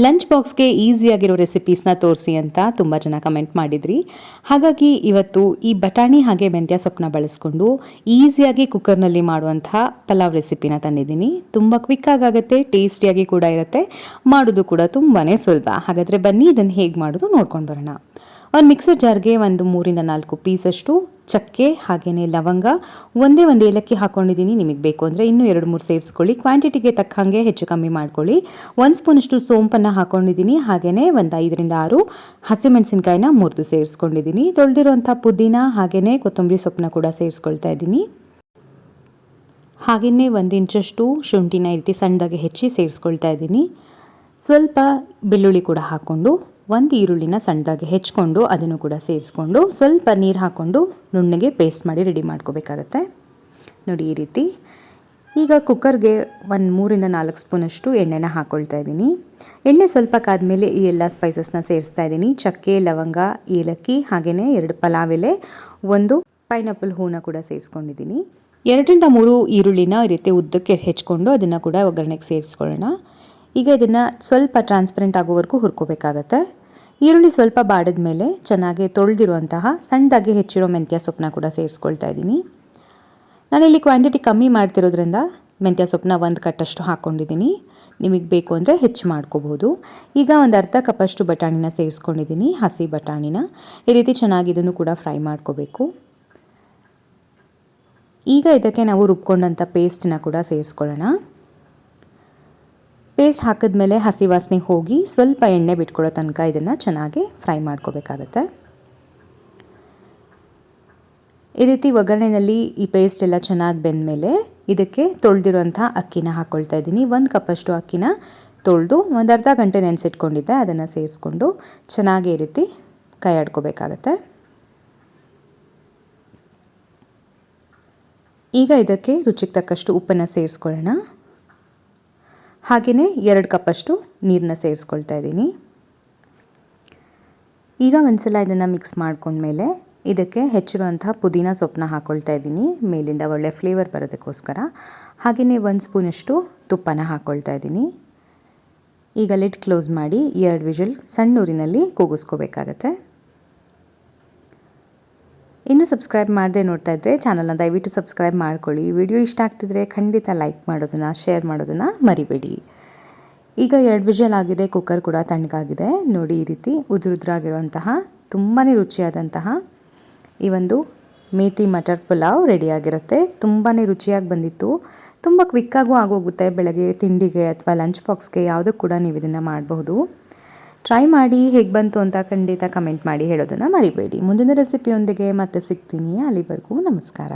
Lunch ಬಾಕ್ಸ್ಗೆ ಈಸಿಯಾಗಿರೋ ರೆಸಿಪೀಸ್ನ ತೋರಿಸಿ ಅಂತ ತುಂಬ ಜನ ಕಮೆಂಟ್ ಮಾಡಿದ್ರಿ. ಹಾಗಾಗಿ ಇವತ್ತು ಈ ಬಟಾಣಿ ಹಾಗೆ ಮೆಂತ್ಯ ಸೊಪ್ಪನ್ನ ಬಳಸ್ಕೊಂಡು ಈಸಿಯಾಗಿ ಕುಕ್ಕರ್ನಲ್ಲಿ ಮಾಡುವಂತಹ ಪಲಾವ್ ರೆಸಿಪಿನ ತಂದಿದ್ದೀನಿ. ತುಂಬ ಕ್ವಿಕ್ಕಾಗಿ ಆಗುತ್ತೆ, ಟೇಸ್ಟಿಯಾಗಿ ಕೂಡ ಇರುತ್ತೆ, ಮಾಡೋದು ಕೂಡ ತುಂಬಾ ಸುಲಭ. ಹಾಗಾದರೆ ಬನ್ನಿ ಇದನ್ನು ಹೇಗೆ ಮಾಡೋದು ನೋಡ್ಕೊಂಡು ಬರೋಣ. ಒಂದು ಮಿಕ್ಸರ್ ಜಾರ್ಗೆ ಒಂದು 3-4 ಪೀಸಷ್ಟು ಚಕ್ಕೆ ಹಾಗೆಯೇ ಲವಂಗ, ಒಂದೇ ಏಲಕ್ಕಿ ಹಾಕ್ಕೊಂಡಿದ್ದೀನಿ. ನಿಮಗೆ ಬೇಕು ಅಂದರೆ ಇನ್ನೂ 2-3 ಸೇರಿಸ್ಕೊಳ್ಳಿ. ಕ್ವಾಂಟಿಟಿಗೆ ತಕ್ಕ ಹಾಗೆ ಹೆಚ್ಚು ಕಮ್ಮಿ ಮಾಡ್ಕೊಳ್ಳಿ. 1 ಸ್ಪೂನಷ್ಟು ಸೋಂಪನ್ನು ಹಾಕ್ಕೊಂಡಿದ್ದೀನಿ. ಹಾಗೆಯೇ ಒಂದು 5-6 ಹಸಿಮೆಣಸಿನ್ಕಾಯಿನ ಮುರಿದು ಸೇರಿಸ್ಕೊಂಡಿದ್ದೀನಿ. ತೊಳೆದಿರುವಂಥ ಪುದೀನ ಹಾಗೆಯೇ ಕೊತ್ತಂಬರಿ ಸೊಪ್ಪನ್ನ ಕೂಡ ಸೇರಿಸ್ಕೊಳ್ತಾ ಇದ್ದೀನಿ. ಹಾಗೆಯೇ 1 ಇಂಚಷ್ಟು ಶುಂಠಿನ ಈ ರೀತಿ ಸಣ್ಣದಾಗಿ ಹೆಚ್ಚಿ ಸೇರಿಸ್ಕೊಳ್ತಾ ಇದ್ದೀನಿ. ಸ್ವಲ್ಪ ಬೆಳ್ಳುಳ್ಳಿ ಕೂಡ ಹಾಕ್ಕೊಂಡು 1 ಈರುಳ್ಳಿನ ಸಣ್ಣದಾಗಿ ಹೆಚ್ಕೊಂಡು ಅದನ್ನು ಕೂಡ ಸೇರಿಸ್ಕೊಂಡು ಸ್ವಲ್ಪ ನೀರು ಹಾಕ್ಕೊಂಡು ನುಣ್ಣಗೆ ಪೇಸ್ಟ್ ಮಾಡಿ ರೆಡಿ ಮಾಡ್ಕೋಬೇಕಾಗತ್ತೆ. ನೋಡಿ ಈ ರೀತಿ. ಈಗ ಕುಕ್ಕರ್ಗೆ ಒಂದು 3-4 ಸ್ಪೂನಷ್ಟು ಎಣ್ಣೆನ ಹಾಕ್ಕೊಳ್ತಾ ಇದ್ದೀನಿ. ಎಣ್ಣೆ ಸ್ವಲ್ಪ ಕಾದ್ಮೇಲೆ ಈ ಎಲ್ಲ ಸ್ಪೈಸಸ್ನ ಸೇರಿಸ್ತಾ ಇದ್ದೀನಿ. ಚಕ್ಕೆ, ಲವಂಗ, ಏಲಕ್ಕಿ ಹಾಗೆಯೇ 2 ಪಲಾವ್ ಎಲೆ, 1 ಪೈನಾಪಲ್ ಹೂನ ಕೂಡ ಸೇರಿಸ್ಕೊಂಡಿದ್ದೀನಿ. 2-3 ಈರುಳ್ಳಿನ ಈ ರೀತಿ ಉದ್ದಕ್ಕೆ ಹೆಚ್ಕೊಂಡು ಅದನ್ನು ಕೂಡ ಒಗ್ಗರಣೆಗೆ ಸೇರಿಸ್ಕೊಳ್ಳೋಣ. ಈಗ ಇದನ್ನು ಸ್ವಲ್ಪ ಟ್ರಾನ್ಸ್ಪರೆಂಟ್ ಆಗೋವರೆಗೂ ಹುರ್ಕೋಬೇಕಾಗತ್ತೆ. ಈರುಳ್ಳಿ ಸ್ವಲ್ಪ ಬಾಡಿದ ಮೇಲೆ ಚೆನ್ನಾಗಿ ತೊಳೆದಿರುವಂತಹ ಸಣ್ಣದಾಗಿ ಹೆಚ್ಚಿರೋ ಮೆಂತ್ಯ ಸೊಪ್ಪನ್ನ ಕೂಡ ಸೇರಿಸ್ಕೊಳ್ತಾ ಇದ್ದೀನಿ. ನಾನಿಲ್ಲಿ ಕ್ವಾಂಟಿಟಿ ಕಮ್ಮಿ ಮಾಡ್ತಿರೋದ್ರಿಂದ ಮೆಂತ್ಯ ಸೊಪ್ಪನ್ನ 1 ಕಟ್ಟಷ್ಟು ಹಾಕ್ಕೊಂಡಿದ್ದೀನಿ. ನಿಮಗೆ ಬೇಕು ಅಂದರೆ ಹೆಚ್ಚು ಮಾಡ್ಕೋಬಹುದು. ಈಗ ಒಂದು ಅರ್ಧ ಕಪ್ಪಷ್ಟು ಬಟಾಣಿನ ಸೇರಿಸ್ಕೊಂಡಿದ್ದೀನಿ, ಹಸಿ ಬಟಾಣಿನ. ಈ ರೀತಿ ಚೆನ್ನಾಗಿ ಇದನ್ನು ಕೂಡ ಫ್ರೈ ಮಾಡ್ಕೋಬೇಕು. ಈಗ ಇದಕ್ಕೆ ನಾವು ರುಬ್ಕೊಂಡಂಥ ಪೇಸ್ಟನ್ನ ಕೂಡ ಸೇರಿಸ್ಕೊಳ್ಳೋಣ. ಪೇಸ್ಟ್ ಹಾಕಿದ್ಮೇಲೆ ಹಸಿ ವಾಸನೆ ಹೋಗಿ ಸ್ವಲ್ಪ ಎಣ್ಣೆ ಬಿಟ್ಕೊಳ್ಳೋ ತನಕ ಇದನ್ನು ಚೆನ್ನಾಗಿ ಫ್ರೈ ಮಾಡ್ಕೋಬೇಕಾಗತ್ತೆ. ಈ ರೀತಿ ಒಗ್ಗರಣೆಯಲ್ಲಿ ಈ ಪೇಸ್ಟ್ ಎಲ್ಲ ಚೆನ್ನಾಗಿ ಬೆಂದಮೇಲೆ ಇದಕ್ಕೆ ತೊಳೆದಿರುವಂಥ ಅಕ್ಕಿನ ಹಾಕ್ಕೊಳ್ತಾ ಇದ್ದೀನಿ. 1 ಕಪ್ಪಷ್ಟು ಅಕ್ಕಿನ ತೊಳೆದು ಒಂದು ಅರ್ಧ ಗಂಟೆ ನೆನೆಸಿಟ್ಕೊಂಡಿದ್ದೆ, ಅದನ್ನು ಸೇರಿಸ್ಕೊಂಡು ಚೆನ್ನಾಗಿ ಈ ರೀತಿ ಕೈ ಆಡ್ಕೋಬೇಕಾಗತ್ತೆ. ಈಗ ಇದಕ್ಕೆ ರುಚಿಗೆ ತಕ್ಕಷ್ಟು ಉಪ್ಪನ್ನು ಸೇರಿಸ್ಕೊಳ್ಳೋಣ. ಹಾಗೆಯೇ 2 ಕಪ್ಪಷ್ಟು ನೀರನ್ನ ಸೇರಿಸ್ಕೊಳ್ತಾ ಇದ್ದೀನಿ. ಈಗ ಒಂದ್ಸಲ ಇದನ್ನು ಮಿಕ್ಸ್ ಮಾಡ್ಕೊಂಡ್ಮೇಲೆ ಇದಕ್ಕೆ ಹೆಚ್ಚಿರುವಂತಹ ಪುದೀನ ಸೊಪ್ಪನ್ನ ಹಾಕ್ಕೊಳ್ತಾ ಇದ್ದೀನಿ, ಮೇಲಿಂದ ಒಳ್ಳೆ ಫ್ಲೇವರ್ ಬರೋದಕ್ಕೋಸ್ಕರ. ಹಾಗೆಯೇ 1 ಸ್ಪೂನಷ್ಟು ತುಪ್ಪನ ಹಾಕ್ಕೊಳ್ತಾ ಇದ್ದೀನಿ. ಈಗ ಲಿಡ್ ಕ್ಲೋಸ್ ಮಾಡಿ 2 ವಿಷಲ್ ಸಣ್ಣ ಊರಿನಲ್ಲಿ ಕೂಗಿಸ್ಕೋಬೇಕಾಗತ್ತೆ. ಇನ್ನೂ ಸಬ್ಸ್ಕ್ರೈಬ್ ಮಾಡದೆ ನೋಡ್ತಾ ಇದ್ದರೆ ಚಾನಲ್ನ ದಯವಿಟ್ಟು ಸಬ್ಸ್ಕ್ರೈಬ್ ಮಾಡ್ಕೊಳ್ಳಿ. ವಿಡಿಯೋ ಇಷ್ಟ ಆಗ್ತಿದ್ರೆ ಖಂಡಿತ ಲೈಕ್ ಮಾಡೋದನ್ನು, ಶೇರ್ ಮಾಡೋದನ್ನು ಮರಿಬೇಡಿ. ಈಗ 2 ವಿಷಲ್ ಆಗಿದೆ, ಕುಕ್ಕರ್ ಕೂಡ ತಣ್ಣಗಾಗಿದೆ. ನೋಡಿ ಈ ರೀತಿ ಉದುರುದ್ರಾಗಿರುವಂತಹ ತುಂಬಾ ರುಚಿಯಾದಂತಹ ಈ ಒಂದು ಮೇಥಿ ಮಟರ್ ಪುಲಾವ್ ರೆಡಿಯಾಗಿರುತ್ತೆ. ತುಂಬಾ ರುಚಿಯಾಗಿ ಬಂದಿತ್ತು. ತುಂಬ ಕ್ವಿಕ್ಕಾಗೂ ಆಗೋಗುತ್ತೆ. ಬೆಳಗ್ಗೆ ತಿಂಡಿಗೆ ಅಥವಾ ಲಂಚ್ ಬಾಕ್ಸ್ಗೆ ಯಾವುದಕ್ಕೆ ಕೂಡ ನೀವು ಇದನ್ನು ಮಾಡಬಹುದು. ಟ್ರೈ ಮಾಡಿ ಹೇಗೆ ಬಂತು ಅಂತ ಖಂಡಿತ ಕಮೆಂಟ್ ಮಾಡಿ ಹೇಳೋದನ್ನು ಮರಿಬೇಡಿ. ಮುಂದಿನ ರೆಸಿಪಿಯೊಂದಿಗೆ ಮತ್ತೆ ಸಿಗ್ತೀನಿ. ಅಲ್ಲಿವರೆಗೂ ನಮಸ್ಕಾರ.